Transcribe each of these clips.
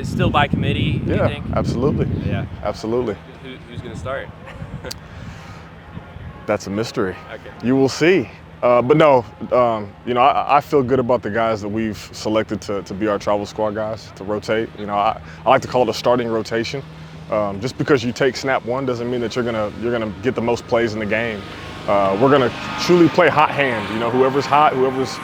it's still by committee, do you think? Absolutely. Yeah. Absolutely. Who's going to start? That's a mystery. Okay. You will see. But no, I feel good about the guys that we've selected to be our travel squad guys, to rotate. I like to call it a starting rotation. Just because you take snap one doesn't mean that you're gonna get the most plays in the game. We're gonna truly play hot hand. Whoever's hot, whoever's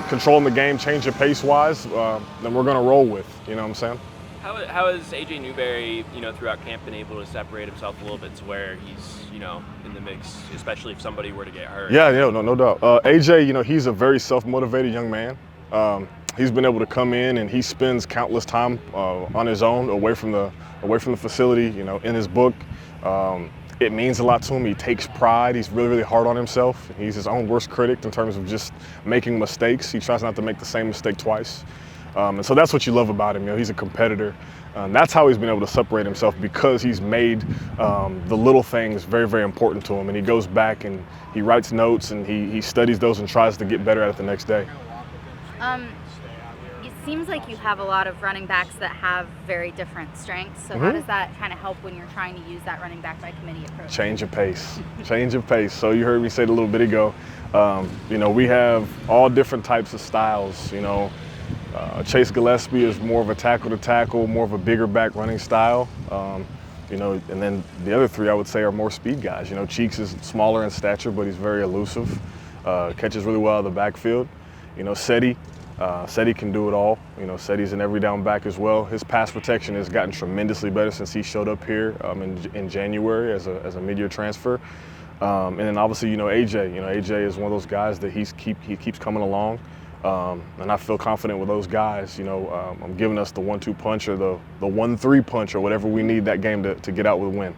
controlling the game, changing pace-wise, then we're gonna roll with. You know what I'm saying? How has AJ Newberry, throughout camp been able to separate himself a little bit to where he's, in the mix, especially if somebody were to get hurt? Yeah, no doubt. AJ, he's a very self-motivated young man. He's been able to come in and he spends countless time on his own, away from the facility. In his book, it means a lot to him. He takes pride. He's really, really hard on himself. He's his own worst critic in terms of just making mistakes. He tries not to make the same mistake twice. And so that's what you love about him. He's a competitor. That's how he's been able to separate himself, because he's made the little things very, very important to him. And he goes back and he writes notes and he studies those and tries to get better at it the next day. It seems like you have a lot of running backs that have very different strengths. So how does that kind of help when you're trying to use that running back by committee approach? Change of pace. Change of pace. So you heard me say it a little bit ago. We have all different types of styles. Chase Gillespie is more of a tackle-to-tackle, more of a bigger back running style. And then the other three I would say are more speed guys. Cheeks is smaller in stature, but he's very elusive. Catches really well out of the backfield. Seti can do it all. Seti's an every down back as well. His pass protection has gotten tremendously better since he showed up here in January as a mid-year transfer. And then obviously, AJ. AJ is one of those guys that he keeps coming along. And I feel confident with those guys. I'm giving us the 1-2 punch or the 1-3 punch or whatever we need that game to get out with a win.